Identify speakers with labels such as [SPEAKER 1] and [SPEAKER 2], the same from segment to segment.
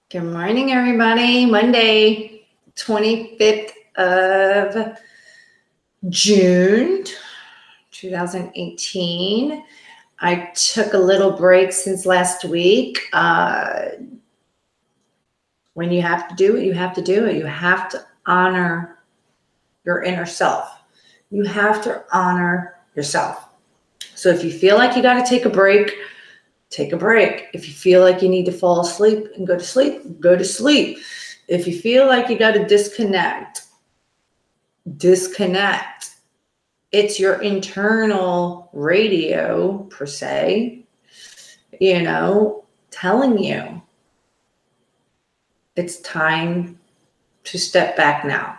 [SPEAKER 1] Good morning, everybody. Monday, 25th of June, 2018. I took a little break since last week. When you have to do it, you have to do it. You have to honor your inner self. You have to honor yourself. So if you feel like you got to take a break, take a break. If you feel like you need to fall asleep and go to sleep, go to sleep. If you feel like you got to disconnect, disconnect. It's your internal radio, per se, telling you it's time to step back now.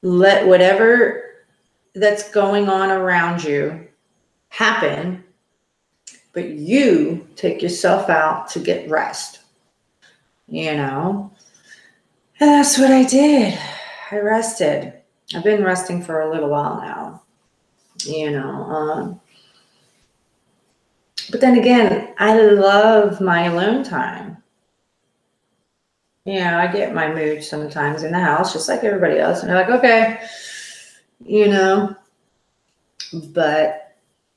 [SPEAKER 1] Let whatever that's going on around you happen, but you take yourself out to get rest, And that's what I did. I rested. I've been resting for a little while now, but then again, I love my alone time. I get my mood sometimes in the house, just like everybody else. And they're like, okay, but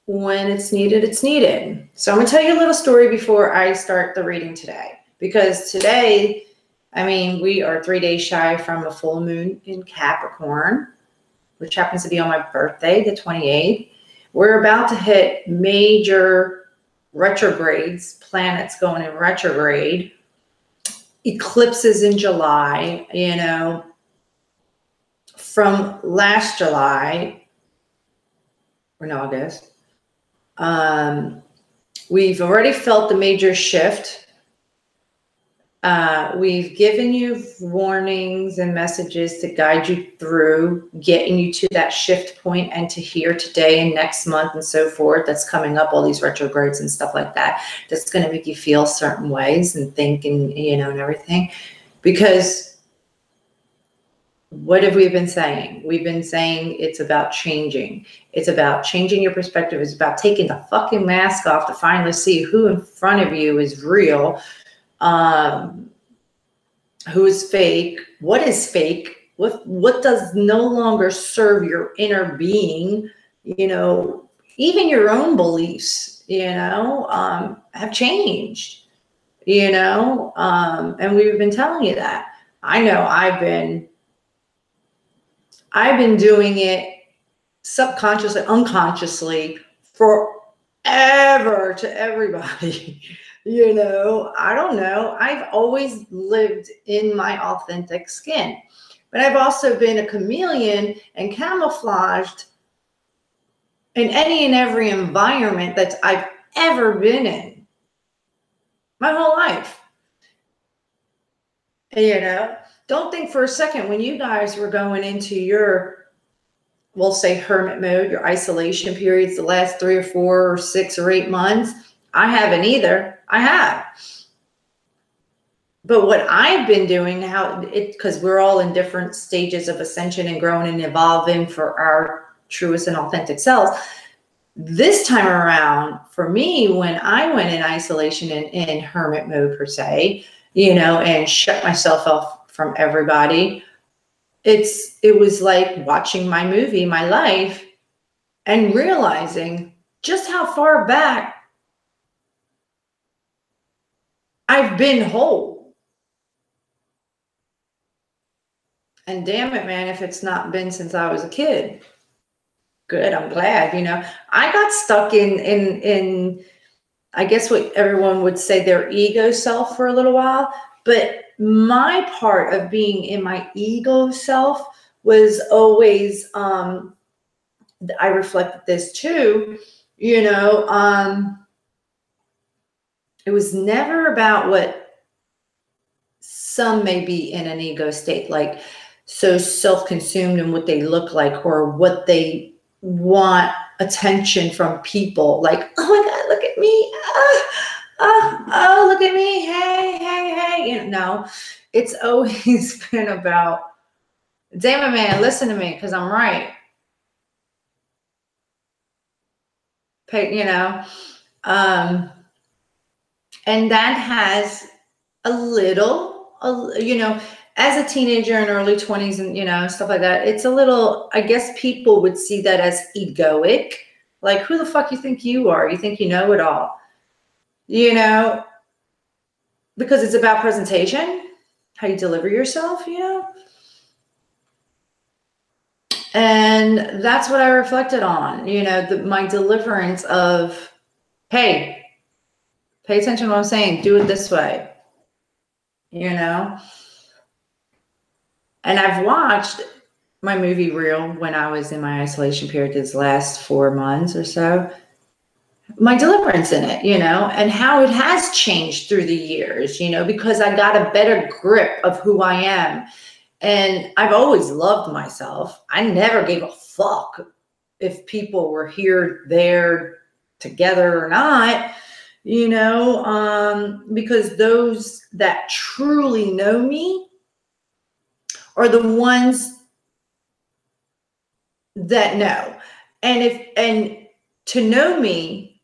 [SPEAKER 1] when it's needed, it's needed. So I'm going to tell you a little story before I start the reading today, because today, we are 3 days shy from a full moon in Capricorn, which happens to be on my birthday, the 28th. We're about to hit major retrogrades, planets going in retrograde, eclipses in July, from last July, or no, August. We've already felt the major shift. We've given you warnings and messages to guide you through getting you to that shift point and to here today and next month and so forth. That's coming up, all these retrogrades and stuff like that. That's going to make you feel certain ways and think and, and everything. Because what have we been saying? We've been saying it's about changing. It's about changing your perspective. It's about taking the fucking mask off to finally see who in front of you is real. Who is fake? What is fake? What does no longer serve your inner being? Even your own beliefs, have changed, and we've been telling you that. I know I've been doing it subconsciously, unconsciously forever to everybody. I don't know. I've always lived in my authentic skin, but I've also been a chameleon and camouflaged in any and every environment that I've ever been in my whole life. Don't think for a second when you guys were going into your, we'll say, hermit mode, your isolation periods, the last 3 or 4 or 6 or 8 months. I haven't either. I have. But what I've been doing now, because we're all in different stages of ascension and growing and evolving for our truest and authentic selves. This time around, for me, when I went in isolation and in hermit mode, per se, and shut myself off from everybody, it was like watching my movie, my life, and realizing just how far back I've been whole. And damn it, man, if it's not been since I was a kid. Good, I'm glad. I got stuck in I guess what everyone would say their ego self for a little while. But my part of being in my ego self was always, I reflected this too, it was never about what some may be in an ego state, like so self-consumed in what they look like or what they want attention from people. Like, oh my God, look at me. Oh, look at me. Hey. No, it's always been about, damn it, man, listen to me because I'm right. And that has a little, you know, as a teenager in early 20s and, you know, stuff like that, it's a little, I guess people would see that as egoic. Like, who the fuck you think you are? You think you know it all, you know, because it's about presentation, how you deliver yourself, you know? And that's what I reflected on, you know, my deliverance of, hey, pay attention to what I'm saying, do it this way, you know? And I've watched my movie reel when I was in my isolation period, this last 4 months or so, my deliverance in it, you know, and how it has changed through the years, you know, because I got a better grip of who I am. And I've always loved myself. I never gave a fuck if people were here, there, together or not, you know, because those that truly know me are the ones that know. And to know me,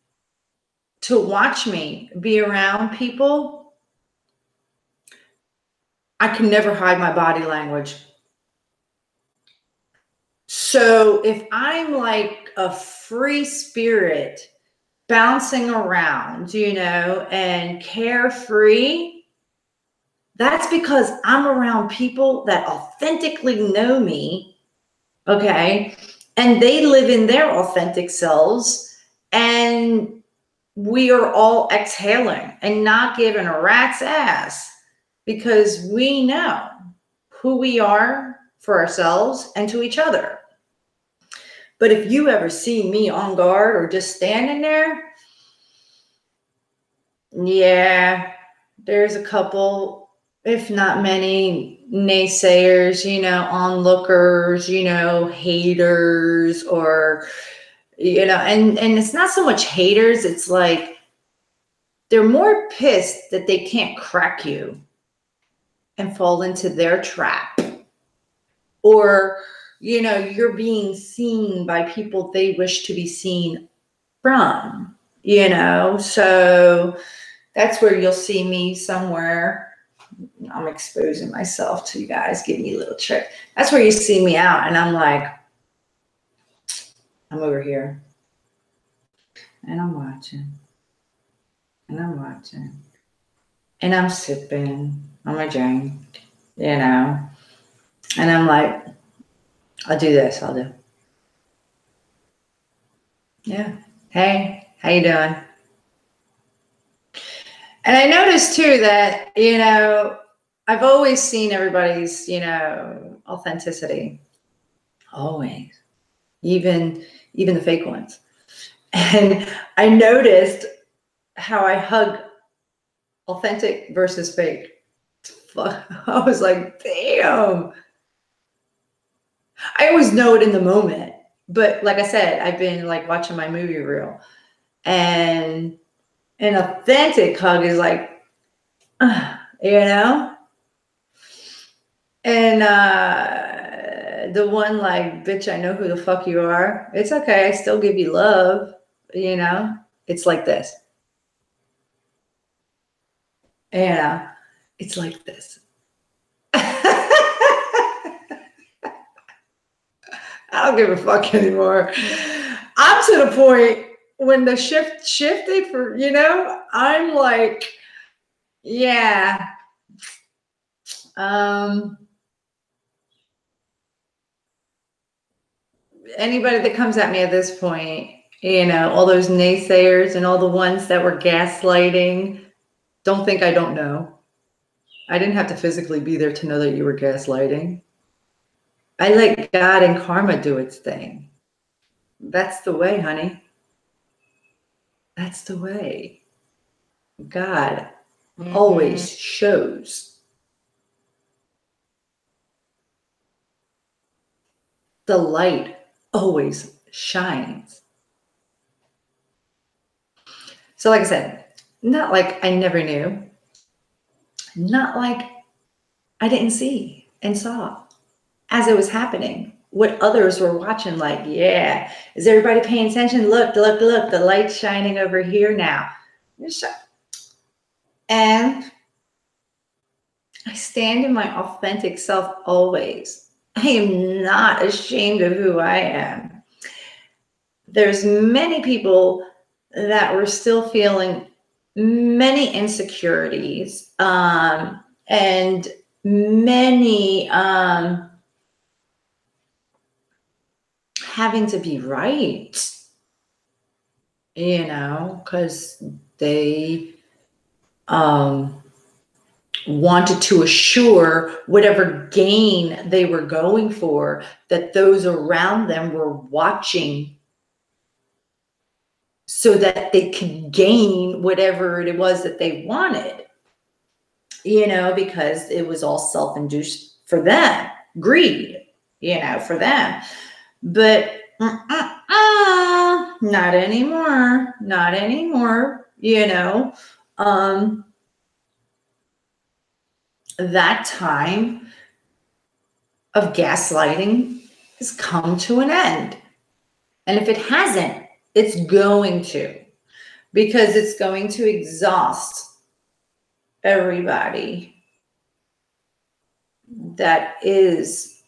[SPEAKER 1] to watch me be around people, I can never hide my body language. So if I'm like a free spirit bouncing around, you know, and carefree, that's because I'm around people that authentically know me, okay? And they live in their authentic selves, and we are all exhaling and not giving a rat's ass because we know who we are for ourselves and to each other. But if you ever see me on guard or just standing there, yeah, there's a couple, if not many, naysayers, you know, onlookers, you know, haters, or, you know, and it's not so much haters, it's like they're more pissed that they can't crack you and fall into their trap, or, you know, you're being seen by people they wish to be seen from, you know. So that's where you'll see me somewhere. I'm exposing myself to you guys, giving you a little trick. That's where you see me out and I'm like, I'm over here and I'm watching and I'm watching and I'm sipping on my drink, you know, and I'm like, I'll do this, I'll do. Yeah. Hey, how you doing? And I noticed too that, you know, I've always seen everybody's, you know, authenticity. Always. Even the fake ones. And I noticed how I hug authentic versus fake. I was like, damn. I always know it in the moment. But like I said, I've been like watching my movie reel. And an authentic hug is like, you know? And the one like, bitch, I know who the fuck you are. It's okay. I still give you love, you know? It's like this. Yeah, it's like this. I don't give a fuck anymore. I'm to the point when the shift shifted for, you know, I'm like, yeah. Anybody that comes at me at this point, you know, all those naysayers and all the ones that were gaslighting, don't think I don't know. I didn't have to physically be there to know that you were gaslighting. I let God and karma do its thing. That's the way, honey. That's the way. God always shows. The light always shines. So like I said, not like I never knew. Not like I didn't see and saw as it was happening. What others were watching, like, yeah, is everybody paying attention? Look, the light's shining over here now. And I stand in my authentic self always. I am not ashamed of who I am. There's many people that were still feeling many insecurities, and many having to be right, because they wanted to assure whatever gain they were going for, that those around them were watching so that they could gain whatever it was that they wanted, because it was all self-induced for them, greed, for them. But not anymore, not anymore, that time of gaslighting has come to an end. And if it hasn't, it's going to, because it's going to exhaust everybody that is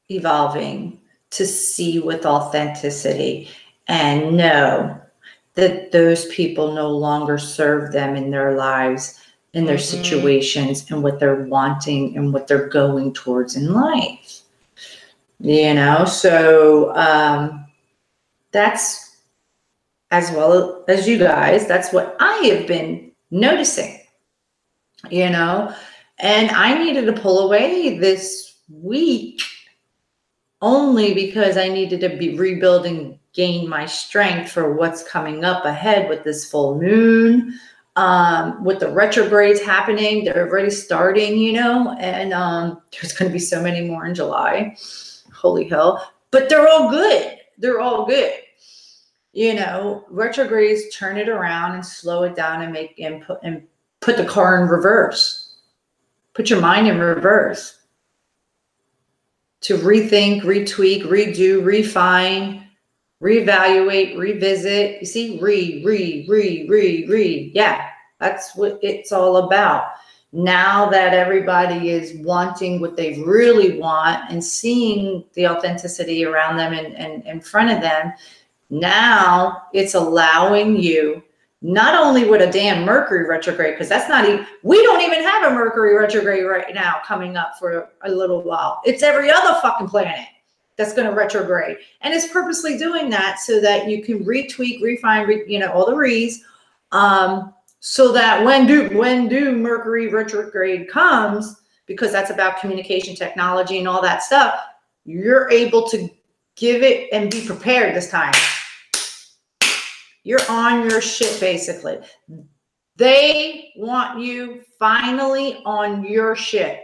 [SPEAKER 1] evolving to see with authenticity and know that those people no longer serve them in their lives, in their situations, and what they're wanting and what they're going towards in life. So that's, as well as you guys, that's what I have been noticing, and I needed to pull away this week only because I needed to be rebuilding, gain my strength for what's coming up ahead with this full moon, with the retrogrades happening. They're already starting, and there's going to be so many more in July. Holy hell. But they're all good. They're all good. Retrogrades turn it around and slow it down and put the car in reverse. Put your mind in reverse. To rethink, retweak, redo, refine, reevaluate, revisit. You see, Yeah, that's what it's all about. Now that everybody is wanting what they really want and seeing the authenticity around them and in front of them, now it's allowing you, not only with a damn Mercury retrograde, because that's not even, we don't even have a Mercury retrograde right now coming up for a little while. It's every other fucking planet that's going to retrograde. And it's purposely doing that so that you can retweak, refine, all the re's, so that when do Mercury retrograde comes, because that's about communication technology and all that stuff, you're able to give it and be prepared this time. You're on your shit, basically. They want you finally on your shit.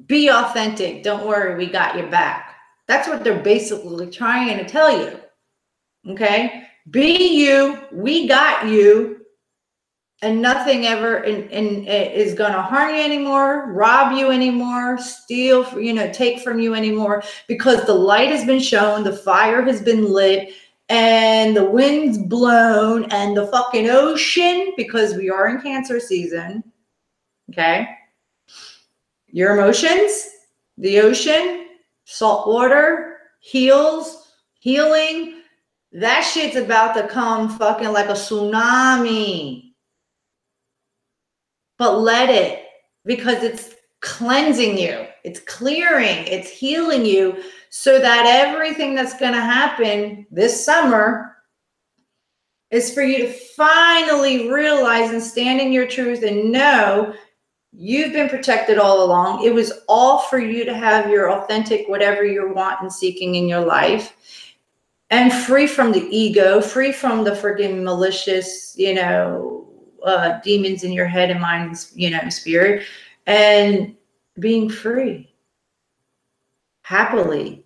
[SPEAKER 1] Be authentic. Don't worry, we got your back. That's what they're basically trying to tell you. Okay? Be you. We got you. And nothing ever is going to harm you anymore, rob you anymore, steal, take from you anymore, because the light has been shown, the fire has been lit, and the wind's blown, and the fucking ocean, because we are in Cancer season, okay? Your emotions, the ocean, salt water, healing, that shit's about to come fucking like a tsunami. But let it, because it's cleansing you, it's clearing, it's healing you, so that everything that's going to happen this summer is for you to finally realize and stand in your truth and know you've been protected all along. It was all for you to have your authentic, whatever you're wanting, seeking in your life, and free from the ego, free from the friggin' malicious, demons in your head and mind, spirit, and being free, happily.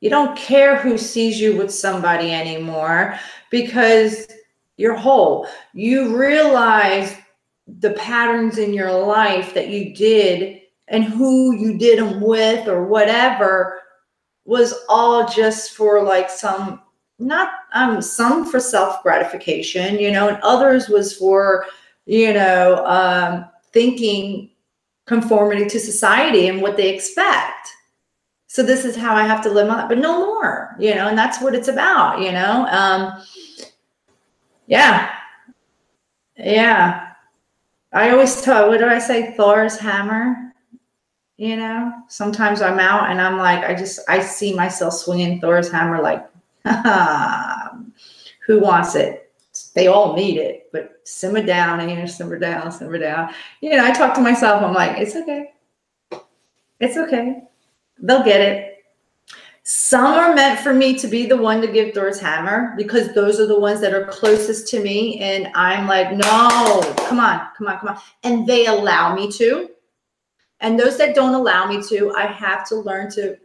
[SPEAKER 1] You don't care who sees you with somebody anymore, because you're whole. You realize the patterns in your life that you did and who you did them with or whatever was all just for like some not some for self gratification, you know, and others was for, you know, thinking conformity to society and what they expect. So this is how I have to live my life, but no more, you know, and that's what it's about, you know. Yeah. Yeah. I always tell, what do I say? Thor's hammer, you know, sometimes I'm out and I'm like, I see myself swinging Thor's hammer like, who wants it? They all need it, but simmer down and you simmer down, simmer down. You know, I talk to myself, I'm like, it's okay. It's okay. They'll get it. Some are meant for me to be the one to give Thor's hammer because those are the ones that are closest to me. And I'm like, no, come on, come on, come on. And they allow me to. And those that don't allow me to, I have to learn to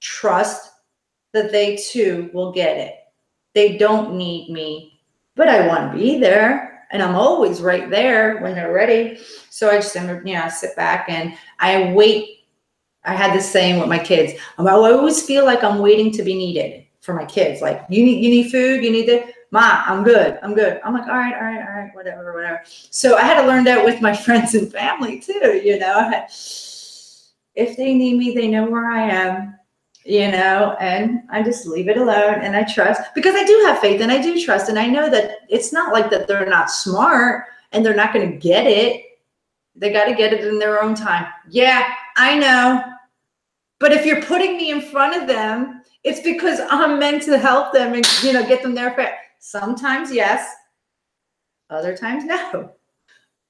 [SPEAKER 1] trust that they too will get it. They don't need me, but I want to be there. And I'm always right there when they're ready. So I just, you know, sit back and I wait. I had this saying with my kids. I always feel like I'm waiting to be needed for my kids. Like, you need food, you need it. Mom, I'm good. I'm good. I'm like, all right, whatever. So I had to learn that with my friends and family too, you know. If they need me, they know where I am, you know, and I just leave it alone and I trust because I do have faith and I do trust. And I know that it's not like that they're not smart and they're not going to get it. They got to get it in their own time. Yeah, I know. But if you're putting me in front of them, it's because I'm meant to help them and, you know, get them there. Sometimes yes, other times no.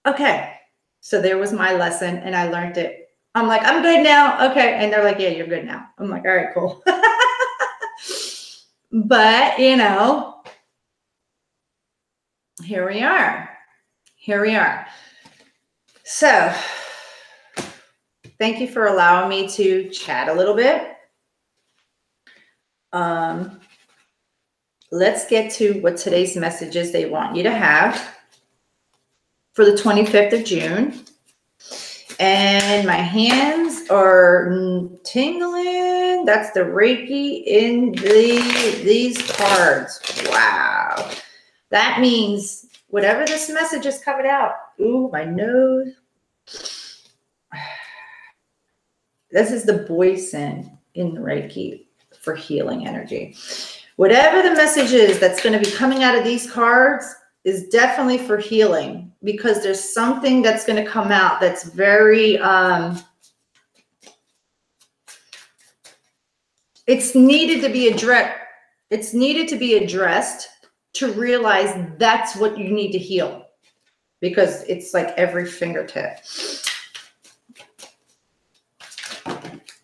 [SPEAKER 1] Okay, so there was my lesson and I learned it. I'm like, I'm good now. Okay, and they're like, yeah, you're good now. I'm like, all right, cool. But, you know, here we are. Here we are. So thank you for allowing me to chat a little bit. Let's get to what today's messages they want you to have for the 25th of June. And my hands are tingling. That's the Reiki in these cards. Wow. That means whatever this message is covered out. Ooh, my nose. This is the boysen in Reiki for healing energy. Whatever the message is that's going to be coming out of these cards is definitely for healing because there's something that's going to come out that's very, it's needed to be addressed. It's needed to be addressed to realize that's what you need to heal because it's like every fingertip.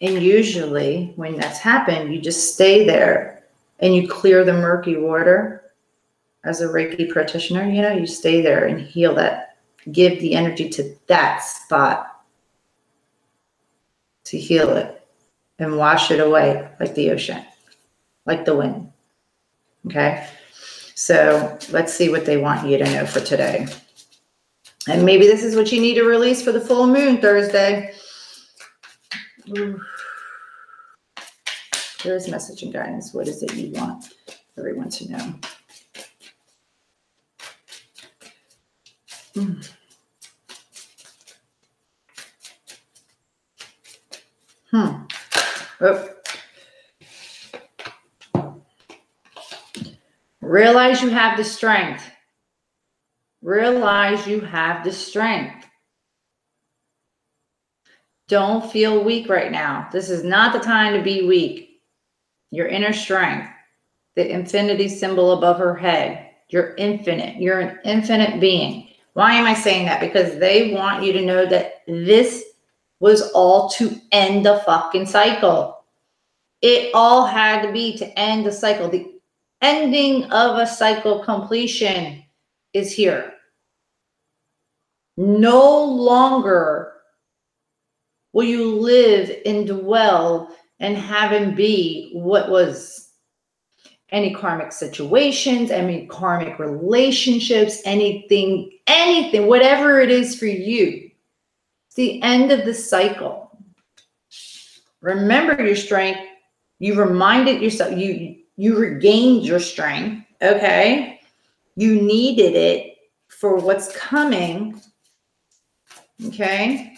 [SPEAKER 1] And usually when that's happened, you just stay there and you clear the murky water as a Reiki practitioner. You know, you stay there and heal that, give the energy to that spot to heal it and wash it away like the ocean, like the wind. Okay. So let's see what they want you to know for today. And maybe this is what you need to release for the full moon Thursday. Ooh. There's message and guidance. What is it you want everyone to know? Oh. Realize you have the strength. Realize you have the strength. Don't feel weak right now. This is not the time to be weak. Your inner strength, the infinity symbol above her head. You're infinite. You're an infinite being. Why am I saying that? Because they want you to know that this was all to end the fucking cycle. It all had to be to end the cycle. The ending of a cycle completion is here. No longer will you live and dwell and have and be what was. Any karmic situations, any karmic relationships, anything, whatever it is for you. It's the end of the cycle. Remember your strength. You reminded yourself, You regained your strength, okay? You needed it for what's coming, okay?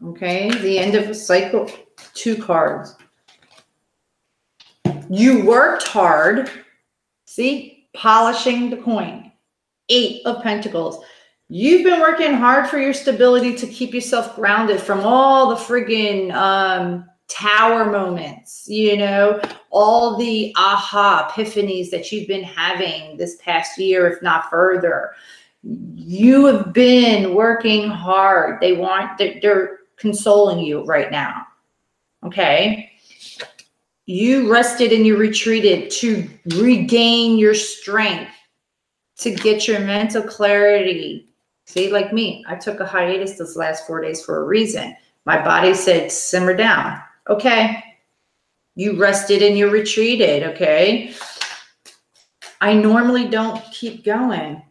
[SPEAKER 1] Okay, the end of a cycle, 2 cards. You worked hard, see, polishing the coin, 8 of Pentacles. You've been working hard for your stability to keep yourself grounded from all the friggin' tower moments, you know, all the aha epiphanies that you've been having this past year, if not further. You have been working hard. They're consoling you right now. Okay. You rested and you retreated to regain your strength, to get your mental clarity. See, like me, I took a hiatus this last 4 days for a reason. My body said, simmer down. Okay. You rested and you retreated. Okay. I normally don't keep going.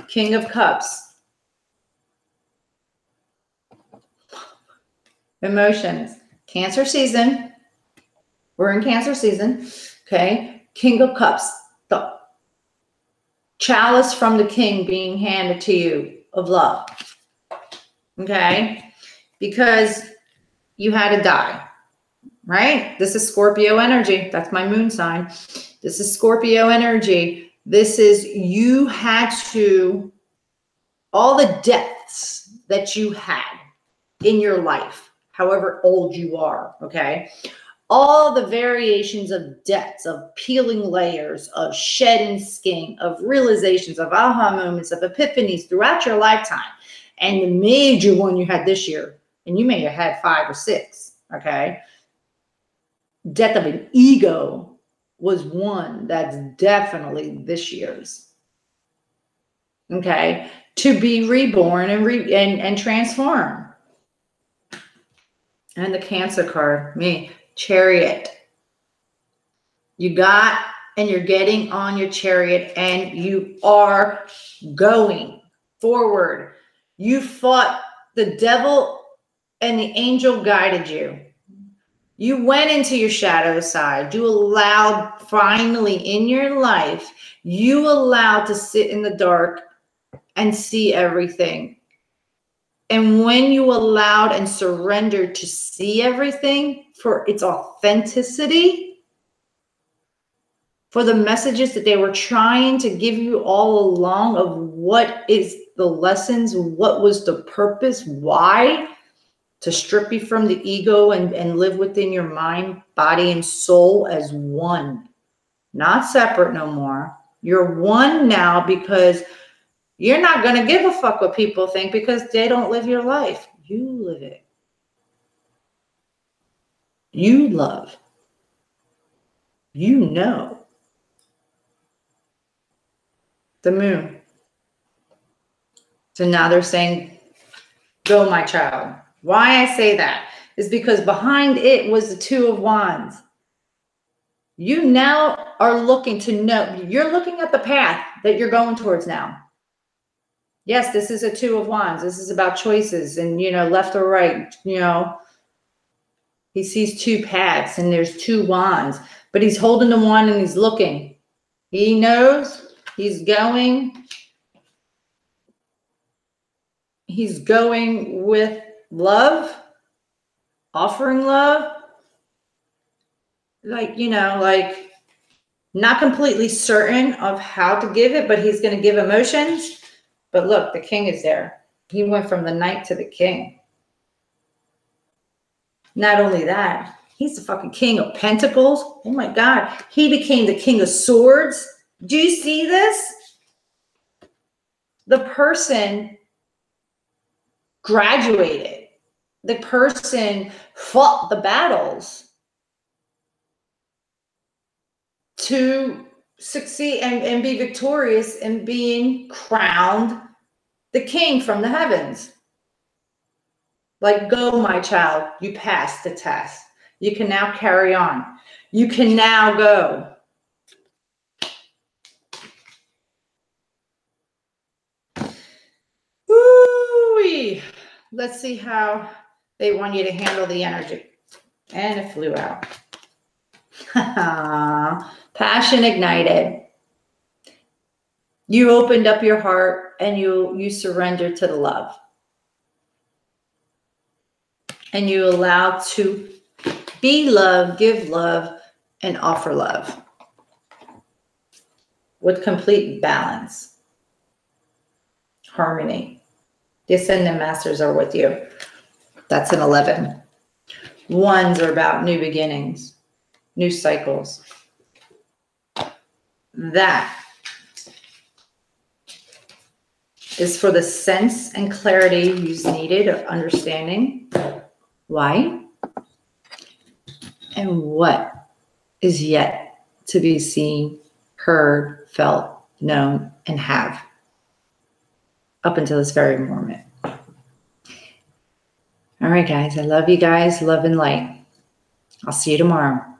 [SPEAKER 1] King of Cups. Emotions. Cancer season. We're in Cancer season. Okay. King of Cups. The chalice from the king being handed to you of love. Okay. Because you had to die. Right? This is Scorpio energy. That's my moon sign. This is Scorpio energy. This is, you had to, all the deaths that you had in your life, however old you are, okay? All the variations of deaths, of peeling layers, of shedding skin, of realizations, of aha moments, of epiphanies throughout your lifetime. And the major one you had this year, and you may have had 5 or 6, okay? Death of an ego was one that's definitely this year's. Okay, to be reborn and transform. And the Cancer card, me, Chariot. You got and you're getting on your chariot and you are going forward. You fought the devil and the angel guided you. You went into your shadow side. You allowed, finally in your life, you allowed to sit in the dark and see everything. And when you allowed and surrendered to see everything for its authenticity, for the messages that they were trying to give you all along of what is the lessons, what was the purpose, why, to strip you from the ego and live within your mind, body, and soul as one. Not separate no more. You're one now because you're not going to give a fuck what people think because they don't live your life. You live it. You love. You know. The moon. So now they're saying, go, my child. Why I say that is because behind it was the 2 of Wands. You now are looking to know, you're looking at the path that you're going towards now. Yes, this is a 2 of Wands. This is about choices and, you know, left or right, you know. He sees 2 paths and there's 2 wands, but he's holding the one and he's looking. He knows he's going. He's going with love, offering love. Like, you know, like not completely certain of how to give it, but he's going to give emotions. But look, the king is there. He went from the knight to the king. Not only that, he's the fucking king of pentacles. Oh my God. He became the king of swords. Do you see this? The person graduated. The person fought the battles to succeed and be victorious in being crowned the king from the heavens. Like, go, my child, you passed the test. You can now carry on. You can now go. Woo-wee. Let's see how they want you to handle the energy. And it flew out. Passion ignited. You opened up your heart and you surrendered to the love. And you allowed to be love, give love, and offer love with complete balance, harmony. The Ascendant Masters are with you. That's an 11. Ones are about new beginnings, new cycles. That is for the sense and clarity you needed of understanding why and what is yet to be seen, heard, felt, known, and have up until this very moment. All right, guys. I love you guys. Love and light. I'll see you tomorrow.